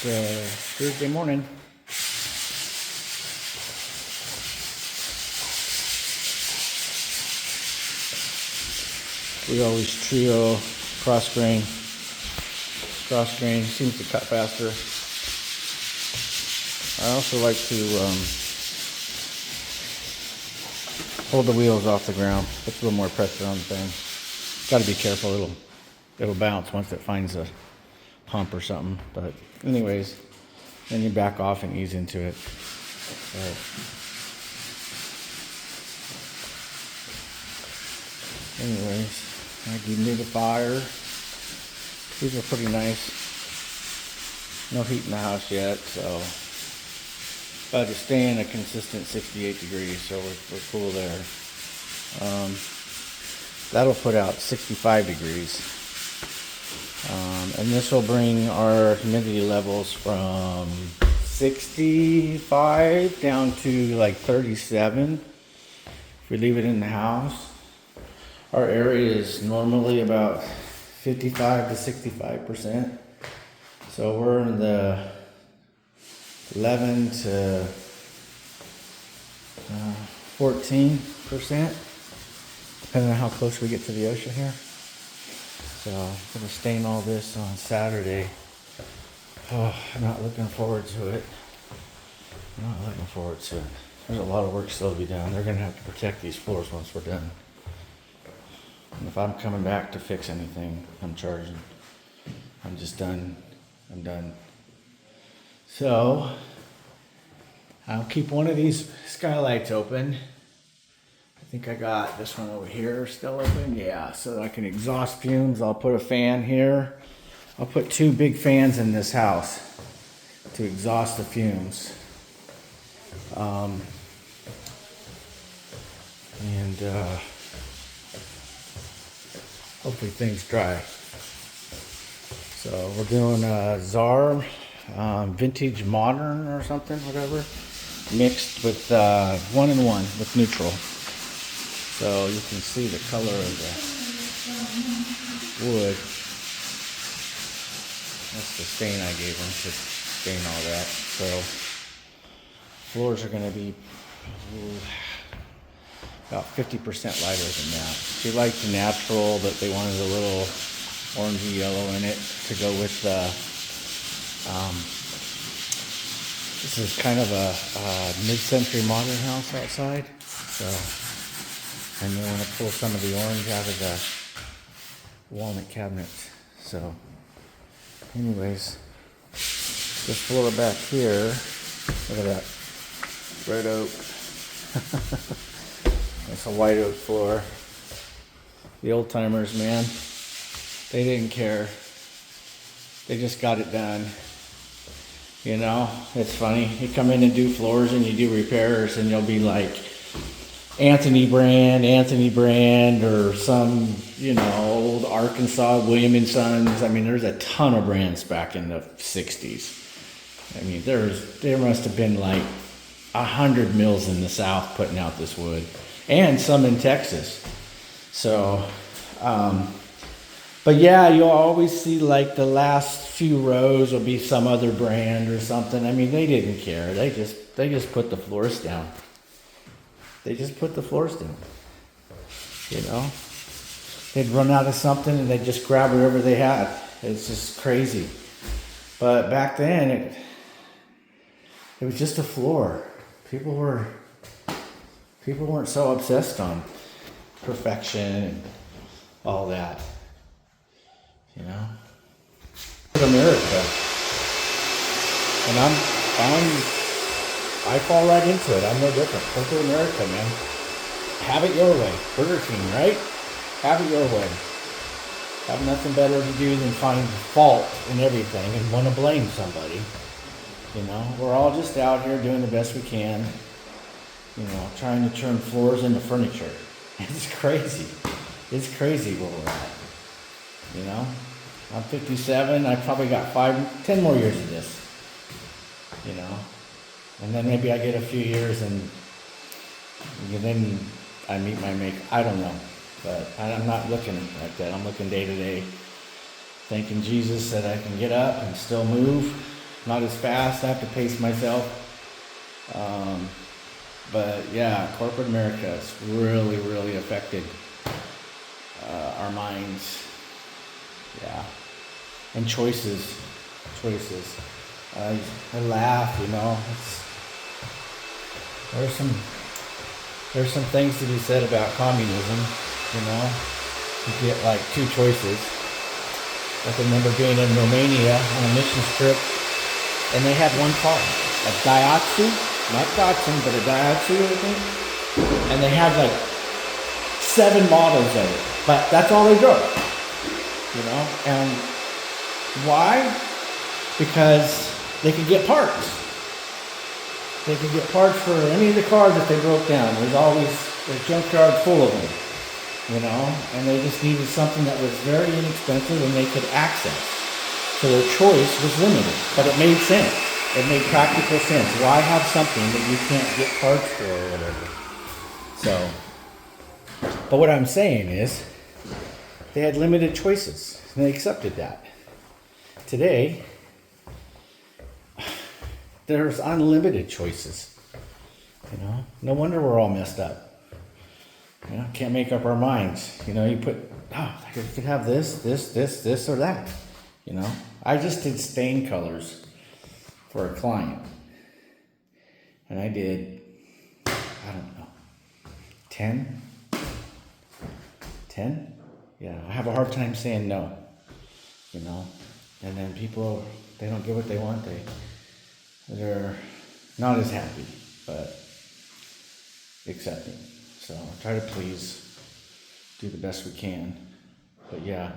Thursday morning. We always trio cross grain. Cross grain seems to cut faster. I also like to hold the wheels off the ground. Puts a little more pressure on the thing. Got to be careful. It'll bounce once it finds a hump or something. But anyways, then you back off and ease into it. Anyways, I dehumidifier. These are pretty nice. No heat in the house yet, so but it's staying a consistent 68 degrees, so we're cool there. That'll put out 65 degrees. And this will bring our humidity levels from 65 down to like 37 if we leave it in the house. Our area is normally about 55 to 65%. So we're in the 11 to 14%, depending on how close we get to the ocean here. So I'm gonna stain all this on Saturday. Oh, I'm not looking forward to it. There's a lot of work still to be done. They're gonna have to protect these floors once we're done. And if I'm coming back to fix anything, I'm charging. I'm just done. I'm done. So I'll keep one of these skylights open. I think I got this one over here still open. Yeah, so I can exhaust fumes. I'll put a fan here. I'll put 2 big fans in this house to exhaust the fumes. Hopefully things dry. So we're doing Czar Vintage Modern or something, whatever, mixed with 1-in-1 with neutral. So you can see the color of the wood. That's the stain I gave them to stain all that. So floors are going to be about 50% lighter than that. She liked the natural, but they wanted a little orangey yellow in it to go with the this is kind of a mid-century modern house outside, so and you want to pull some of the orange out of the walnut cabinets. So anyways, this floor back here, look at that red oak. It's a white oak floor. The old timers, man, they didn't care. They just got it done. You know, it's funny. You come in and do floors and you do repairs and you'll be like Anthony brand, or some, you know, old Arkansas, William and Sons. I mean, there's a ton of brands back in the 60s. I mean, there must have been like 100 mills in the South putting out this wood, and some in Texas. So, but yeah, you'll always see like the last few rows will be some other brand or something. I mean, they didn't care. They just put the floors down. They just put the floors down. You know, they'd run out of something and they'd just grab whatever they had. It's just crazy. But back then, it was just a floor. People weren't so obsessed on perfection and all that. You know, America, and I fall right into it. I'm no different. Corporate America, man. Have it your way. Burger King, right? Have it your way. Have nothing better to do than find fault in everything and want to blame somebody. You know, we're all just out here doing the best we can. You know, trying to turn floors into furniture. It's crazy. It's crazy where we're at. You know, I'm 57. I probably got 10 more years of this. You know, and then maybe I get a few years and then I meet my mate. I don't know, but I'm not looking like that. I'm looking day to day, thanking Jesus that I can get up and still move not as fast. I have to pace myself. But yeah, corporate America has really, really affected our minds. Yeah, and choices. I laugh, there's some things to be said about communism. You get like two choices. I can remember being in Romania on a mission trip, and they had one car, a Daihatsu, not Datsun, but a Daihatsu, I think. And they had like 7 models of it, but that's all they drove. And why? Because they could get parts. They could get parts for any of the cars if they broke down. There's always a junkyard full of them, and they just needed something that was very inexpensive and they could access. So their choice was limited, but it made sense. It made practical sense. Why have something that you can't get parts for or whatever? But what I'm saying is, they had limited choices, and they accepted that. Today, there's unlimited choices. No wonder we're all messed up. Can't make up our minds. You put, I could have this, or that. I just did stain colors for a client. And I did, 10? 10? Yeah, I have a hard time saying no. And then people, they don't get what they want. They're not as happy, but accepting. So I try to please, do the best we can. But yeah,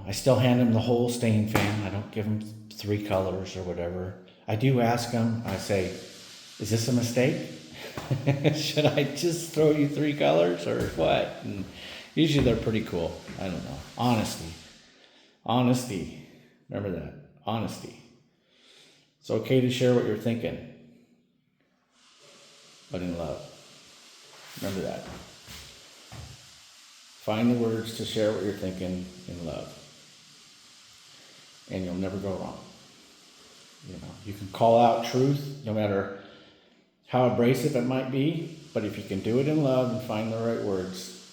I still hand them the whole stain fan. I don't give them 3 colors or whatever. I do ask them, I say, is this a mistake? Should I just throw you 3 colors or what? And usually they're pretty cool. I don't know. Honesty. Remember that. Honesty. It's okay to share what you're thinking, but in love. Remember that. Find the words to share what you're thinking in love, and you'll never go wrong. You can call out truth, no matter how abrasive it might be, but if you can do it in love and find the right words,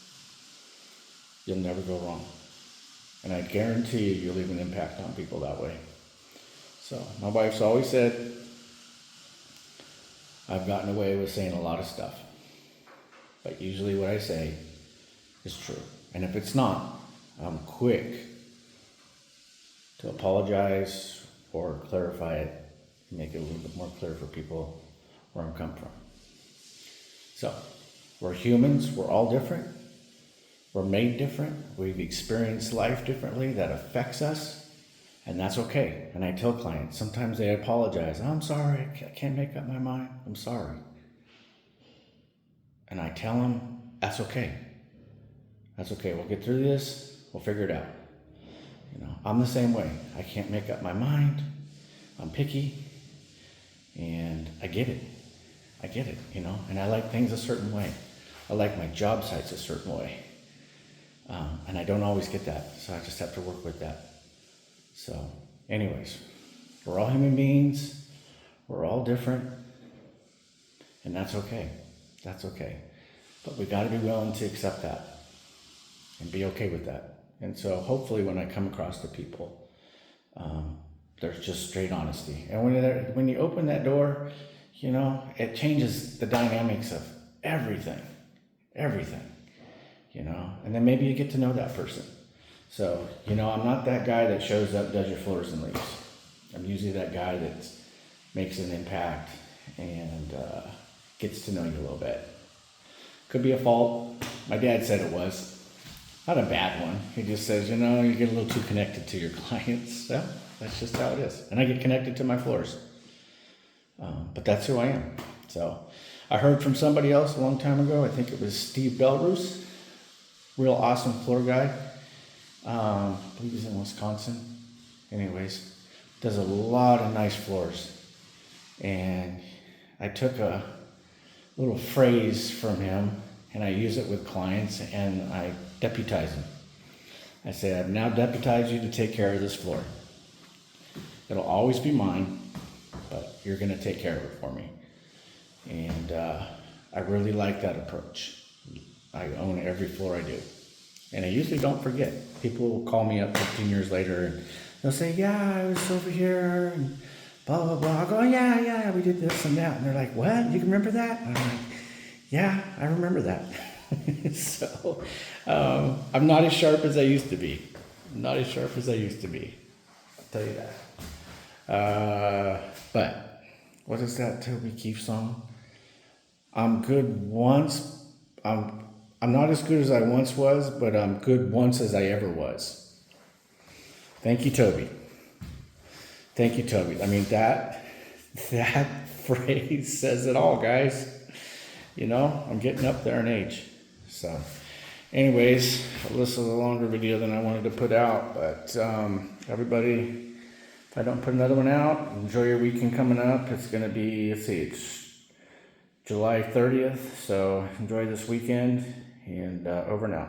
you'll never go wrong. And I guarantee you'll leave an impact on people that way. So my wife's always said, I've gotten away with saying a lot of stuff, but usually what I say is true. And if it's not, I'm quick to apologize or clarify it, make it a little bit more clear for people where I'm come from. So, we're humans, we're all different. We're made different. We've experienced life differently. That affects us, and that's okay. And I tell clients, sometimes they apologize. I'm sorry, I can't make up my mind. I'm sorry. And I tell them, that's okay. That's okay. We'll get through this. We'll figure it out. I'm the same way. I can't make up my mind. I'm picky, and I get it. And I like things a certain way. I like my job sites a certain way. And I don't always get that, so I just have to work with that. So, anyways, we're all human beings. We're all different. And that's okay. That's okay. But we got to be willing to accept that and be okay with that. And so hopefully when I come across the people, there's just straight honesty. And when you open that door, it changes the dynamics of everything. And then maybe you get to know that person. So, I'm not that guy that shows up, does your floors and leaves. I'm usually that guy that makes an impact and gets to know you a little bit. Could be a fault. My dad said it was. Not a bad one. He just says, you get a little too connected to your clients. So that's just how it is. And I get connected to my floors. But that's who I am. So I heard from somebody else a long time ago. I think it was Steve Belrus. Real awesome floor guy. I believe he's in Wisconsin. Anyways, does a lot of nice floors. And I took a little phrase from him and I use it with clients and I deputize them. I say, I've now deputized you to take care of this floor. It'll always be mine, but you're going to take care of it for me. And I really like that approach. I own every floor I do. And I usually don't forget. People will call me up 15 years later and they'll say, yeah, I was over here and blah, blah, blah. I'll go, yeah, we did this and that. And they're like, what? You can remember that? And I'm like, yeah, I remember that. So I'm not as sharp as I used to be. Not as sharp as I used to be. I'll tell you that. But what is that Toby Keith song? I'm good once. I'm not as good as I once was, but I'm good once as I ever was. Thank you, Toby. Thank you, Toby. I mean, that phrase says it all, guys. You know, I'm getting up there in age. So, anyways, this is a longer video than I wanted to put out, but everybody, if I don't put another one out, enjoy your weekend coming up. It's going to be, it's July 30th, so enjoy this weekend, and over now.